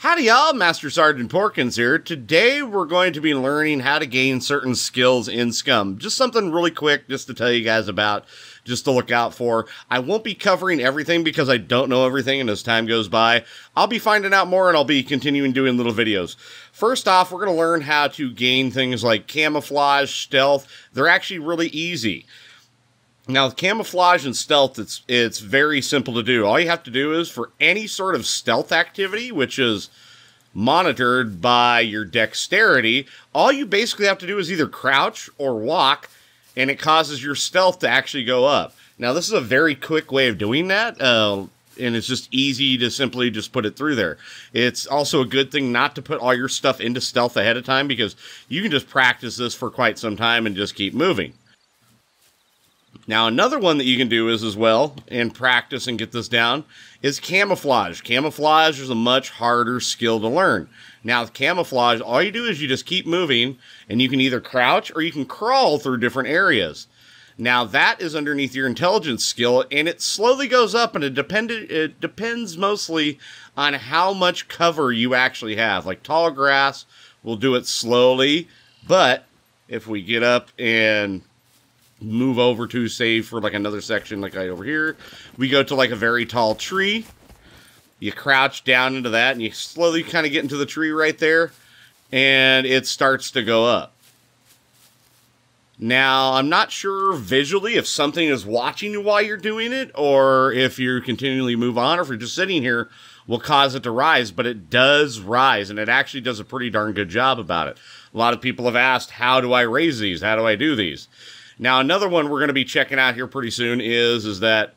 Howdy y'all, Master Sergeant Porkins here. Today we're going to be learning how to gain certain skills in Scum. Just something really quick just to tell you guys about, just to look out for. I won't be covering everything because I don't know everything, and as time goes by, I'll be finding out more and I'll be continuing doing little videos. First off, we're going to learn how to gain things like Camouflage, Stealth. They're actually really easy. Now, with Camouflage and Stealth, it's very simple to do. All you have to do is, for any sort of stealth activity, which is monitored by your dexterity, all you basically have to do is either crouch or walk, and it causes your stealth to actually go up. Now, this is a very quick way of doing that, and it's just easy to simply just put it through there. It's also a good thing not to put all your stuff into stealth ahead of time, because you can just practice this for quite some time and just keep moving. Now, another one that you can do is, as well, and practice and get this down, is Camouflage. Camouflage is a much harder skill to learn. Now, with Camouflage, all you do is you just keep moving, and you can either crouch or you can crawl through different areas. Now, that is underneath your intelligence skill, and it slowly goes up, and it depends mostly on how much cover you actually have. Like, tall grass will do it slowly, but if we get up and move over to, say, for like another section like right over here, we go to like a very tall tree, you crouch down into that and you slowly kind of get into the tree right there, and it starts to go up. Now, I'm not sure visually if something is watching you while you're doing it, or if you continually move on, or if you're just sitting here will cause it to rise, but it does rise, and it actually does a pretty darn good job about it. A lot of people have asked, how do I raise these? How do I do these? Now, another one we're going to be checking out here pretty soon is that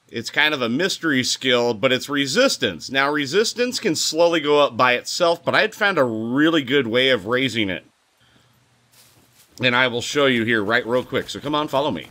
it's kind of a mystery skill, but it's resistance. Now, resistance can slowly go up by itself, but I had found a really good way of raising it. And I will show you here real quick. So come on, follow me.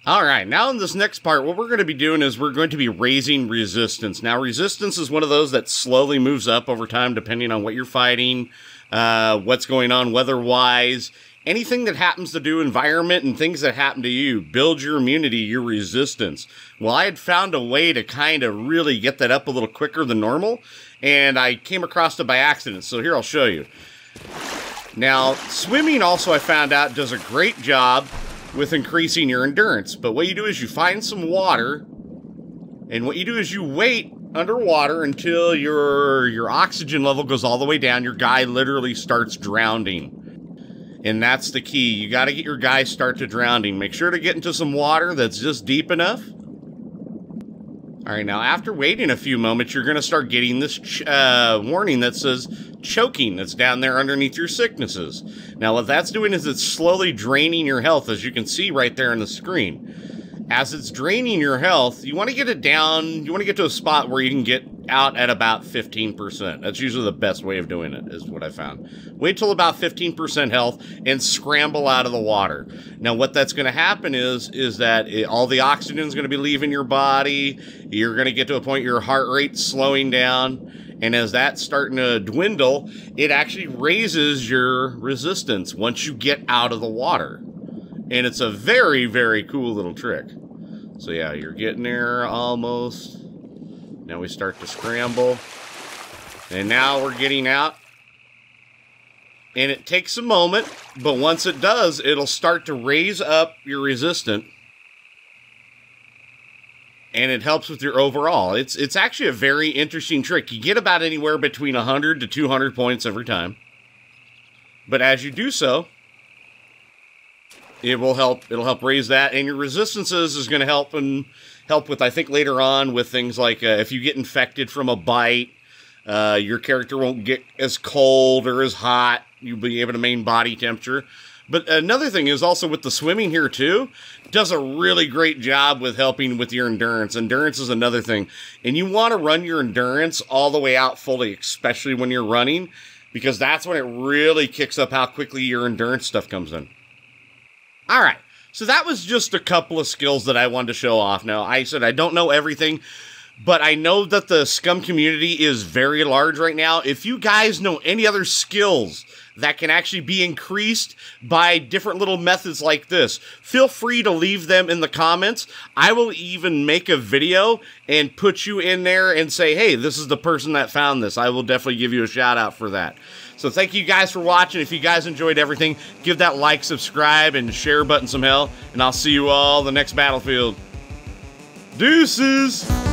All right, now in this next part, what we're going to be doing is we're going to be raising resistance. Now, resistance is one of those that slowly moves up over time depending on what you're fighting, what's going on weather-wise. Anything that happens to do environment and things that happen to you, build your immunity, your resistance. Well, I had found a way to kind of really get that up a little quicker than normal, and I came across it by accident, so here I'll show you. Now, swimming also, I found out, does a great job with increasing your endurance, but what you do is you find some water, and what you do is you wait underwater until your oxygen level goes all the way down. Your guy literally starts drowning. And that's the key. You got to get your guy start to drowning. Make sure to get into some water that's just deep enough. All right, now after waiting a few moments, you're going to start getting this warning that says choking. That's down there underneath your sicknesses. Now what that's doing is it's slowly draining your health, as you can see right there on the screen. As it's draining your health, you want to get it down, you want to get to a spot where you can get out at about 15%. That's usually the best way of doing it, is what I found. Wait till about 15% health and scramble out of the water. Now, what that's going to happen is that all the oxygen is going to be leaving your body. You're going to get to a point your heart rate's slowing down. And as that's starting to dwindle, it actually raises your resistance once you get out of the water. And it's a very, very cool little trick. So yeah, you're getting there almost. Now we start to scramble. And now we're getting out. And it takes a moment, but once it does, it'll start to raise up your resistance. And it helps with your overall. It's actually a very interesting trick. You get about anywhere between 100 to 200 points every time. But as you do so, it'll help raise that, and your resistances is going to help with, I think, later on with things like if you get infected from a bite, your character won't get as cold or as hot. You'll be able to maintain body temperature. But another thing is also with the swimming here too, does a really great job with helping with your endurance. Endurance is another thing, and you want to run your endurance all the way out fully, especially when you're running, because that's when it really kicks up how quickly your endurance stuff comes in. All right, so that was just a couple of skills that I wanted to show off. Now, I said I don't know everything, but I know that the Scum community is very large right now. If you guys know any other skills that can actually be increased by different little methods like this, feel free to leave them in the comments. I will even make a video and put you in there and say, hey, this is the person that found this. I will definitely give you a shout out for that. So thank you guys for watching. If you guys enjoyed everything, give that like, subscribe, and share button some hell, and I'll see you all the next Battlefield. Deuces!